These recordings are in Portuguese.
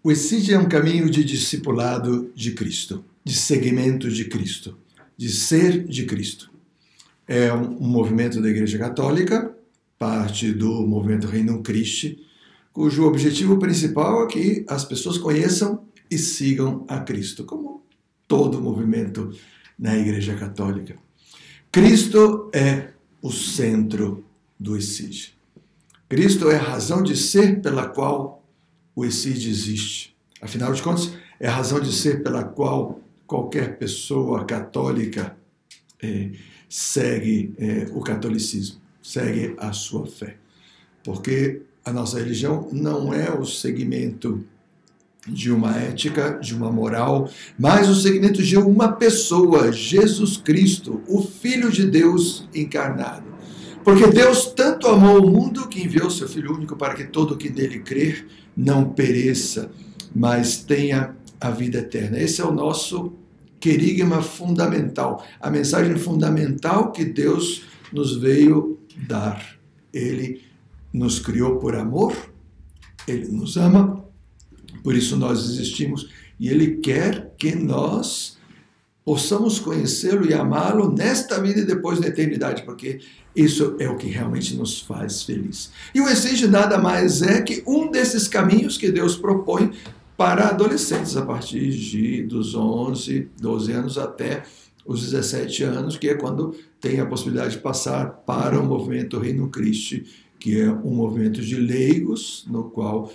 O ESID é um caminho de discipulado de Cristo, de seguimento de Cristo, de ser de Cristo. É um movimento da Igreja Católica, parte do movimento Reino Christi, cujo objetivo principal é que as pessoas conheçam e sigam a Cristo, como todo movimento na Igreja Católica. Cristo é o centro do ESID. Cristo é a razão de ser pela qual o ESID existe. Afinal de contas, é a razão de ser pela qual qualquer pessoa católica segue o catolicismo, segue a sua fé. Porque a nossa religião não é o segmento de uma ética, de uma moral, mas o segmento de uma pessoa, Jesus Cristo, o Filho de Deus encarnado. Porque Deus tanto amou o mundo que enviou seu Filho único para que todo o que nele crer não pereça, mas tenha a vida eterna. Esse é o nosso querigma fundamental, a mensagem fundamental que Deus nos veio dar. Ele nos criou por amor, Ele nos ama, por isso nós existimos, e Ele quer que nós possamos conhecê-lo e amá-lo nesta vida e depois na eternidade, porque isso é o que realmente nos faz feliz. E o ESID nada mais é que um desses caminhos que Deus propõe para adolescentes a partir dos 11, 12 anos até os 17 anos, que é quando tem a possibilidade de passar para o movimento Reino Christi, que é um movimento de leigos, no qual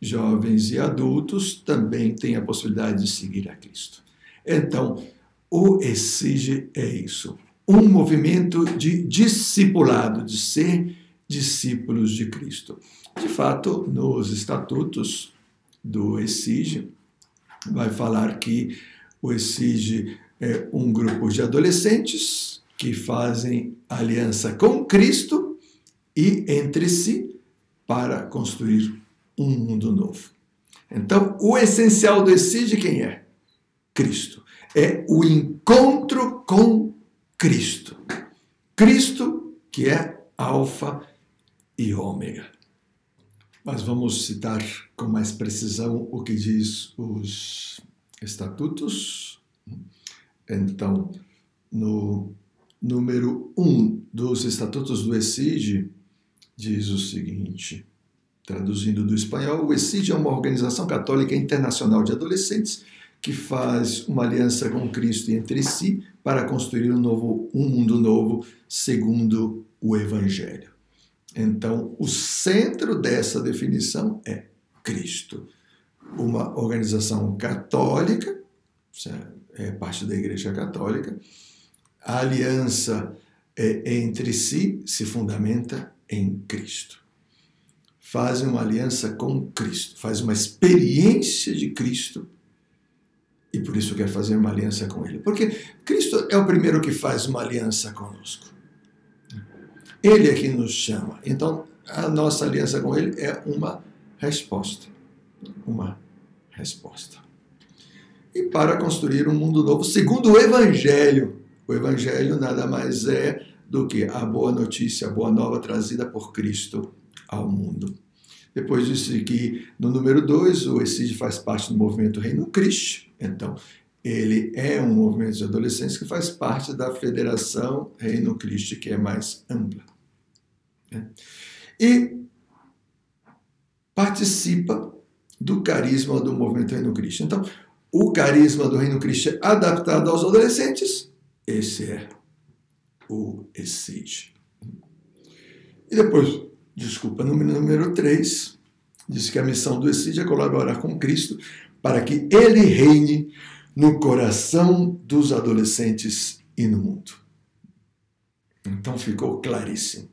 jovens e adultos também têm a possibilidade de seguir a Cristo. Então, o ESID é isso, um movimento de discipulado, de ser discípulos de Cristo. De fato, nos estatutos do ESID, vai falar que o ESID é um grupo de adolescentes que fazem aliança com Cristo e entre si para construir um mundo novo. Então, o essencial do ESID quem é? Cristo. É o encontro com Cristo. Cristo que é alfa e ômega. Mas vamos citar com mais precisão o que diz os estatutos. Então, no número 1 dos estatutos do ESID, diz o seguinte, traduzindo do espanhol, o ESID é uma organização católica internacional de adolescentes que faz uma aliança com Cristo entre si para construir um mundo novo segundo o Evangelho. Então, o centro dessa definição é Cristo. Uma organização católica, é parte da Igreja Católica, a aliança entre si se fundamenta em Cristo. Faz uma aliança com Cristo, faz uma experiência de Cristo e por isso quer fazer uma aliança com Ele. Porque Cristo é o primeiro que faz uma aliança conosco. Ele é quem nos chama. Então, a nossa aliança com Ele é uma resposta. Uma resposta. E para construir um mundo novo, segundo o Evangelho. O Evangelho nada mais é do que a boa notícia, a boa nova trazida por Cristo ao mundo. Depois disse que no número 2, o ESID faz parte do movimento Reino Christi. Então, ele é um movimento de adolescentes que faz parte da Federação Reino Christi, que é mais ampla. E participa do carisma do movimento Reino Christi. Então, o carisma do Reino Christi adaptado aos adolescentes, esse é o ESID. E depois, no número 3, diz que a missão do ESID é colaborar com Cristo para que Ele reine no coração dos adolescentes e no mundo. Então ficou claríssimo.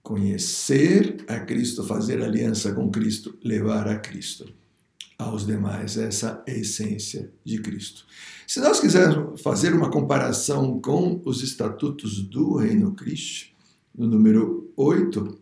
Conhecer a Cristo, fazer aliança com Cristo, levar a Cristo aos demais. Essa é a essência de Cristo. Se nós quisermos fazer uma comparação com os estatutos do Reino Christi, no número 8,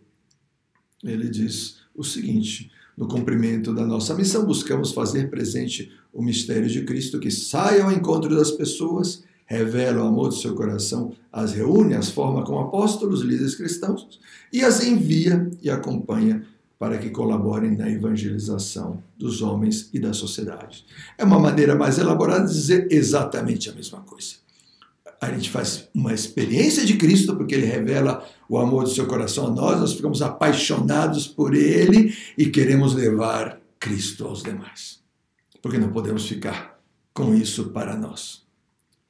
ele diz o seguinte: no cumprimento da nossa missão, buscamos fazer presente o mistério de Cristo que sai ao encontro das pessoas, revela o amor do seu coração, as reúne, as forma como apóstolos, líderes cristãos e as envia e acompanha para que colaborem na evangelização dos homens e da sociedade. É uma maneira mais elaborada de dizer exatamente a mesma coisa. A gente faz uma experiência de Cristo, porque ele revela o amor do seu coração a nós, nós ficamos apaixonados por ele e queremos levar Cristo aos demais. Porque não podemos ficar com isso para nós.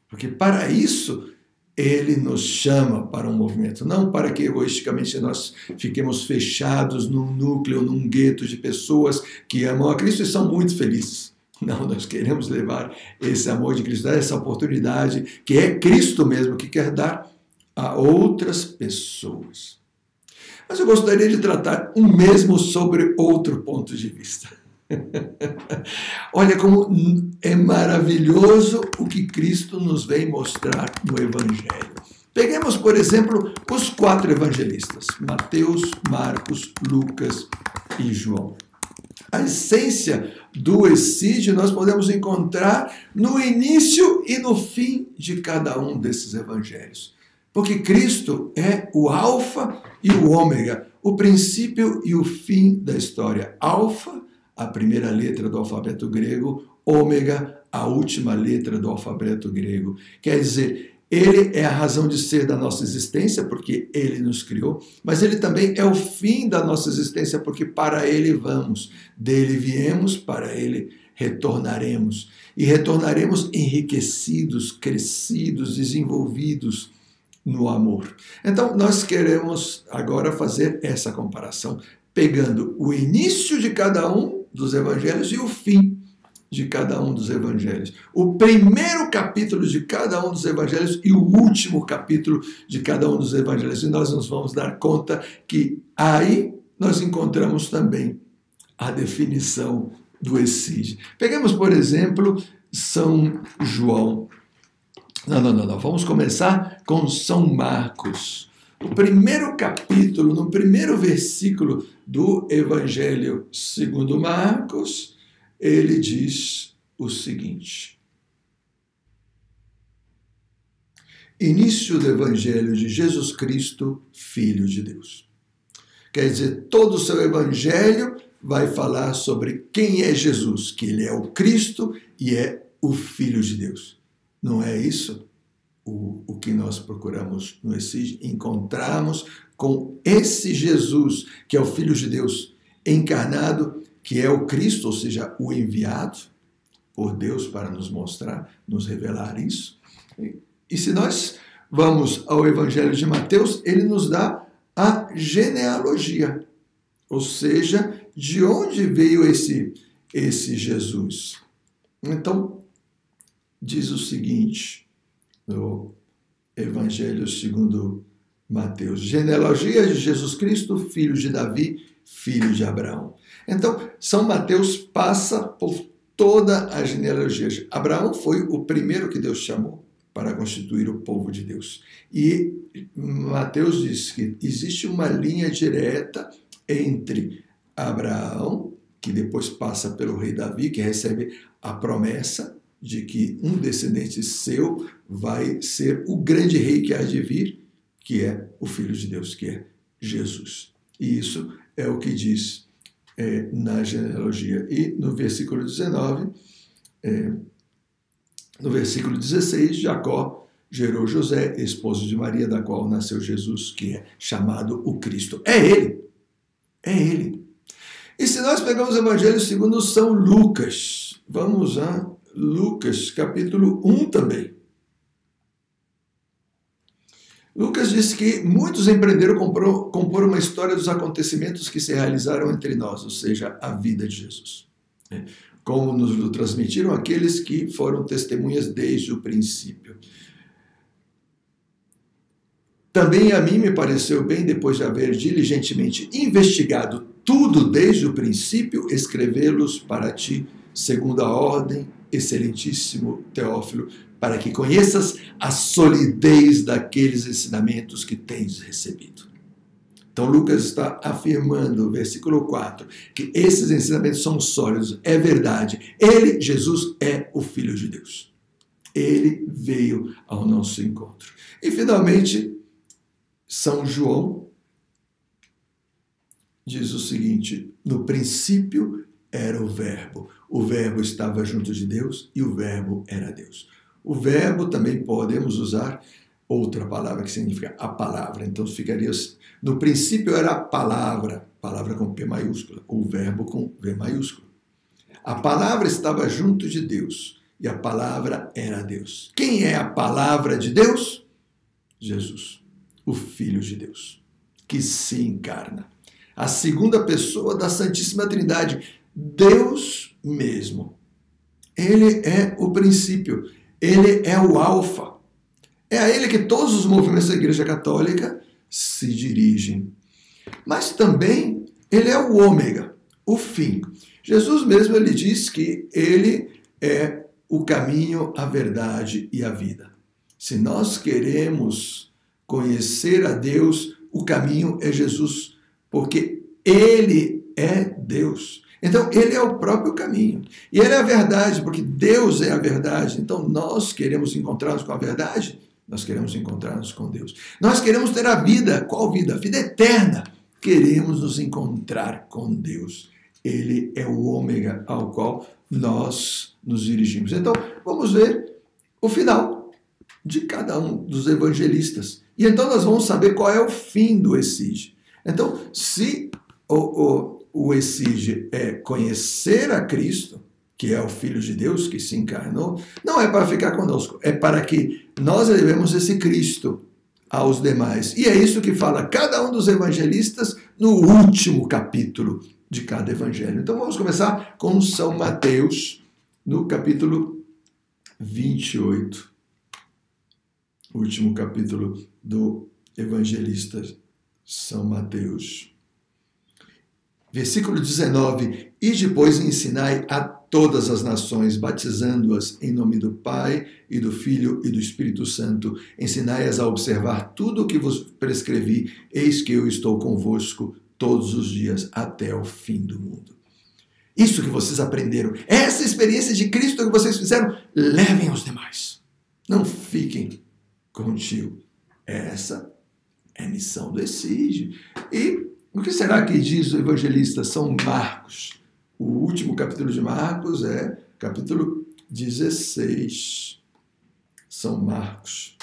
Porque para isso ele nos chama para um movimento, não para que egoisticamente nós fiquemos fechados num núcleo, num gueto de pessoas que amam a Cristo e são muito felizes. Não, nós queremos levar esse amor de Cristo, essa oportunidade, que é Cristo mesmo que quer dar a outras pessoas. Mas eu gostaria de tratar o mesmo sobre outro ponto de vista. Olha como é maravilhoso o que Cristo nos vem mostrar no Evangelho. Peguemos, por exemplo, os 4 evangelistas, Mateus, Marcos, Lucas e João. A essência do Essídio nós podemos encontrar no início e no fim de cada um desses evangelhos. Porque Cristo é o alfa e o ômega, o princípio e o fim da história. Alfa, a primeira letra do alfabeto grego, ômega, a última letra do alfabeto grego. Quer dizer, ele é a razão de ser da nossa existência, porque ele nos criou, mas ele também é o fim da nossa existência, porque para ele vamos. Dele viemos, para ele retornaremos. E retornaremos enriquecidos, crescidos, desenvolvidos no amor. Então, nós queremos agora fazer essa comparação, pegando o início de cada um dos evangelhos e o fim de cada um dos evangelhos. O primeiro capítulo de cada um dos evangelhos e o último capítulo de cada um dos evangelhos. E nós nos vamos dar conta que aí nós encontramos também a definição do Essídio. Pegamos, por exemplo, São João. Não. Vamos começar com São Marcos. O primeiro capítulo, no primeiro versículo do Evangelho segundo Marcos, ele diz o seguinte: início do Evangelho de Jesus Cristo, Filho de Deus. Quer dizer, todo o seu Evangelho vai falar sobre quem é Jesus, que ele é o Cristo e é o Filho de Deus. Não é isso o que nós procuramos no Essídio? Encontrarmos com esse Jesus, que é o Filho de Deus encarnado, que é o Cristo, ou seja, o enviado por Deus para nos mostrar, nos revelar isso. E se nós vamos ao Evangelho de Mateus, ele nos dá a genealogia, ou seja, de onde veio esse Jesus. Então, diz o seguinte, no Evangelho segundo Mateus: genealogia de Jesus Cristo, filho de Davi, filho de Abraão. Então, São Mateus passa por toda a genealogia. Abraão foi o primeiro que Deus chamou para constituir o povo de Deus. E Mateus diz que existe uma linha direta entre Abraão, que depois passa pelo rei Davi, que recebe a promessa de que um descendente seu vai ser o grande rei que há de vir, que é o Filho de Deus, que é Jesus. E isso é o que diz na genealogia. E no versículo 19, no versículo 16, Jacó gerou José, esposo de Maria, da qual nasceu Jesus, que é chamado o Cristo. É ele. É ele. E se nós pegamos o Evangelho segundo São Lucas, vamos a Lucas, capítulo 1 também. Lucas diz que muitos empreenderam compor uma história dos acontecimentos que se realizaram entre nós, ou seja, a vida de Jesus. Como nos transmitiram aqueles que foram testemunhas desde o princípio. Também a mim me pareceu bem, depois de haver diligentemente investigado tudo desde o princípio, escrevê-los para ti, segundo a ordem, excelentíssimo Teófilo, para que conheças a solidez daqueles ensinamentos que tens recebido. Então Lucas está afirmando, versículo 4, que esses ensinamentos são sólidos, é verdade. Ele, Jesus, é o Filho de Deus. Ele veio ao nosso encontro. E finalmente, São João, diz o seguinte: no princípio era o Verbo estava junto de Deus e o Verbo era Deus. O Verbo também podemos usar outra palavra que significa a palavra. Então ficaria, no princípio era a palavra com P maiúscula, o Verbo com V maiúsculo. A palavra estava junto de Deus e a palavra era Deus. Quem é a palavra de Deus? Jesus, o Filho de Deus, que se encarna. A segunda pessoa da Santíssima Trindade, Deus mesmo. Ele é o princípio, ele é o alfa. É a ele que todos os movimentos da Igreja Católica se dirigem. Mas também ele é o ômega, o fim. Jesus mesmo ele diz que ele é o caminho, a verdade e a vida. Se nós queremos conhecer a Deus, o caminho é Jesus, porque ele é Deus. Então, ele é o próprio caminho. E ele é a verdade, porque Deus é a verdade. Então, nós queremos encontrar-nos com a verdade? Nós queremos encontrar-nos com Deus. Nós queremos ter a vida. Qual vida? A vida eterna. Queremos nos encontrar com Deus. Ele é o ômega ao qual nós nos dirigimos. Então, vamos ver o final de cada um dos evangelistas. E então nós vamos saber qual é o fim do Essige. Então, se o Essige é conhecer a Cristo, que é o Filho de Deus que se encarnou, não é para ficar conosco, é para que nós levemos esse Cristo aos demais. E é isso que fala cada um dos evangelistas no último capítulo de cada evangelho. Então vamos começar com São Mateus, no capítulo 28. O último capítulo do evangelista São Mateus. Versículo 19: E depois ensinai a todas as nações, batizando-as em nome do Pai, e do Filho, e do Espírito Santo. Ensinai-as a observar tudo o que vos prescrevi, eis que eu estou convosco todos os dias, até o fim do mundo. Isso que vocês aprenderam, essa experiência de Cristo que vocês fizeram, levem aos demais. Não fiquem contigo. Essa é a missão do Essige. E o que será que diz o evangelista São Marcos? O último capítulo de Marcos é capítulo 16. São Marcos.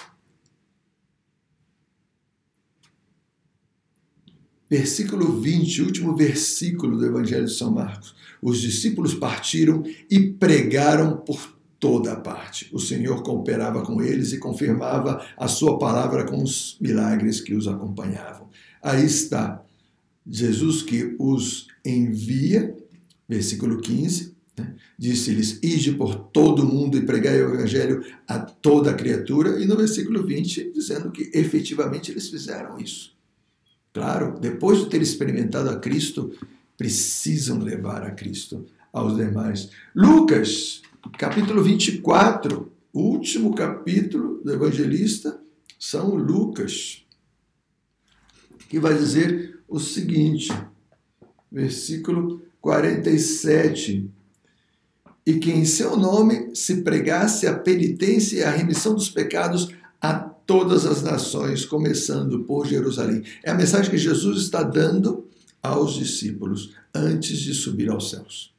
Versículo 20, último versículo do Evangelho de São Marcos. Os discípulos partiram e pregaram por toda a parte. O Senhor cooperava com eles e confirmava a sua palavra com os milagres que os acompanhavam. Aí está Jesus que os envia, versículo 15, né? Disse-lhes: ide por todo o mundo e pregai o evangelho a toda criatura. E no versículo 20, dizendo que efetivamente eles fizeram isso. Claro, depois de ter experimentado a Cristo, precisam levar a Cristo aos demais. Lucas, capítulo 24, último capítulo do evangelista São Lucas, que vai dizer o seguinte, versículo 47, e que em seu nome se pregasse a penitência e a remissão dos pecados a todas as nações, começando por Jerusalém. É a mensagem que Jesus está dando aos discípulos antes de subir aos céus.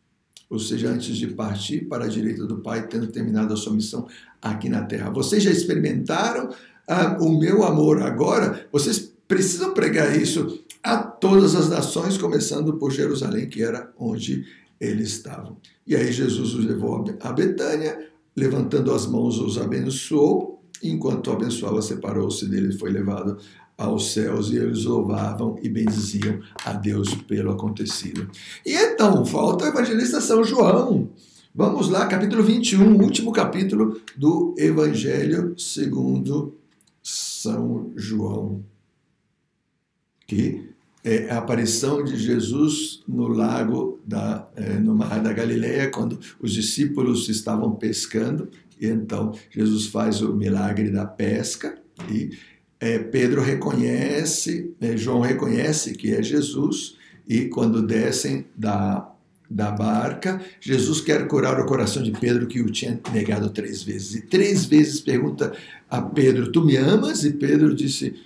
Ou seja, antes de partir para a direita do Pai, tendo terminado a sua missão aqui na terra. Vocês já experimentaram o meu amor, agora vocês precisam pregar isso a todas as nações, começando por Jerusalém, que era onde eles estavam. E aí Jesus os levou a Betânia, levantando as mãos os abençoou, enquanto abençoava, separou-se dele e foi levado aos céus, e eles louvavam e bendiziam a Deus pelo acontecido. E então, falta o evangelista São João. Vamos lá, capítulo 21, último capítulo do Evangelho segundo São João, que é a aparição de Jesus no lago, no mar da Galileia, quando os discípulos estavam pescando, e então Jesus faz o milagre da pesca, e Pedro reconhece, João reconhece que é Jesus, e quando descem da barca, Jesus quer curar o coração de Pedro, que o tinha negado 3 vezes. E 3 vezes pergunta a Pedro: tu me amas? E Pedro disse: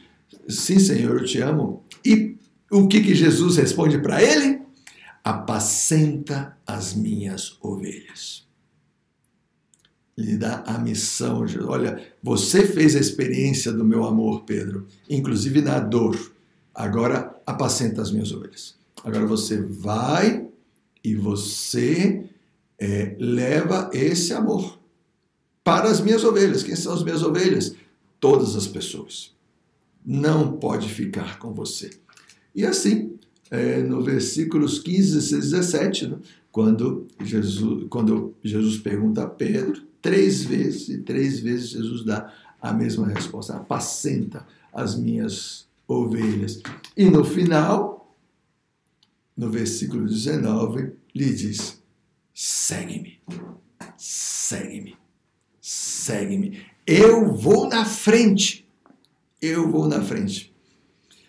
sim, Senhor, eu te amo. E o que Jesus responde para ele? Apacenta as minhas ovelhas. Ele dá a missão. Olha, você fez a experiência do meu amor, Pedro, inclusive na dor. Agora apacenta as minhas ovelhas. Agora você vai e você leva esse amor para as minhas ovelhas. Quem são as minhas ovelhas? Todas as pessoas. Não pode ficar com você. E assim, no versículos 15, 16, 17, né, quando Jesus pergunta a Pedro, 3 vezes, e 3 vezes Jesus dá a mesma resposta: apacenta as minhas ovelhas. E no final, no versículo 19, lhe diz: segue-me, segue-me, segue-me. Eu vou na frente. Eu vou na frente.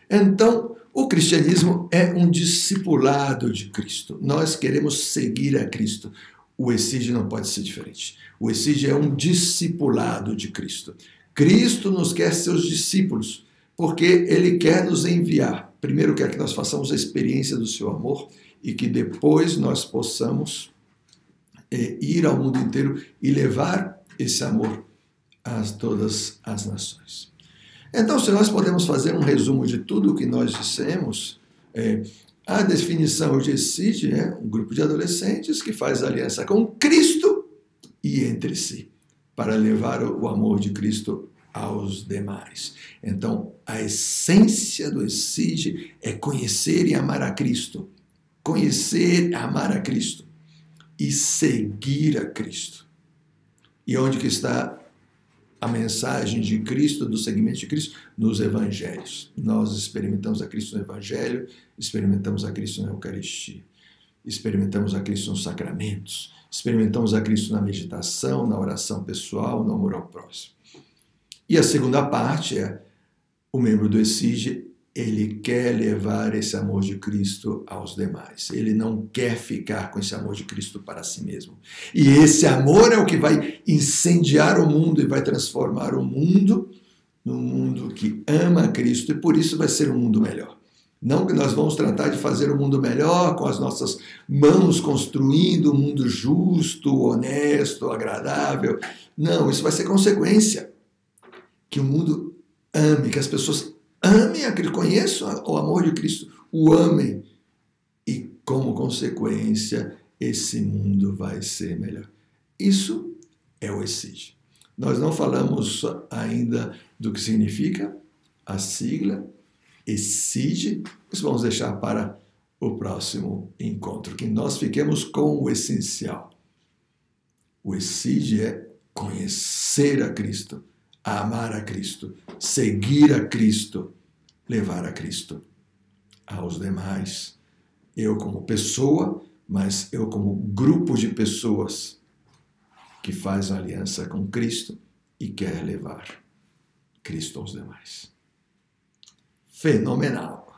Então, o cristianismo é um discipulado de Cristo. Nós queremos seguir a Cristo. O ESIG não pode ser diferente. O ESIG é um discipulado de Cristo. Cristo nos quer seus discípulos, porque Ele quer nos enviar. Primeiro quer que nós façamos a experiência do seu amor e que depois nós possamos ir ao mundo inteiro e levar esse amor a todas as nações. Então, se nós podemos fazer um resumo de tudo o que nós dissemos, a definição de ESIG é um grupo de adolescentes que faz aliança com Cristo e entre si, para levar o amor de Cristo aos demais. Então, a essência do ESIG é conhecer e amar a Cristo. Conhecer e amar a Cristo. E seguir a Cristo. E onde que está a mensagem de Cristo, do segmento de Cristo? Nos evangelhos. Nós experimentamos a Cristo no evangelho, experimentamos a Cristo na Eucaristia, experimentamos a Cristo nos sacramentos, experimentamos a Cristo na meditação, na oração pessoal, no amor ao próximo. E a segunda parte é o membro do ESIG, ele quer levar esse amor de Cristo aos demais. Ele não quer ficar com esse amor de Cristo para si mesmo. E esse amor é o que vai incendiar o mundo e vai transformar o mundo num mundo que ama Cristo, e por isso vai ser um mundo melhor. Não que nós vamos tratar de fazer um mundo melhor com as nossas mãos, construindo um mundo justo, honesto, agradável. Não, isso vai ser consequência. Que o mundo ame, que as pessoas amem a Cristo, conheçam o amor de Cristo, o amem. E, como consequência, esse mundo vai ser melhor. Isso é o ESIG. Nós não falamos ainda do que significa a sigla ESIG, mas vamos deixar para o próximo encontro, que nós fiquemos com o essencial. O ESIG é conhecer a Cristo, amar a Cristo, seguir a Cristo, levar a Cristo aos demais. Eu como pessoa, mas eu como grupo de pessoas que faz aliança com Cristo e quer levar Cristo aos demais. Fenomenal!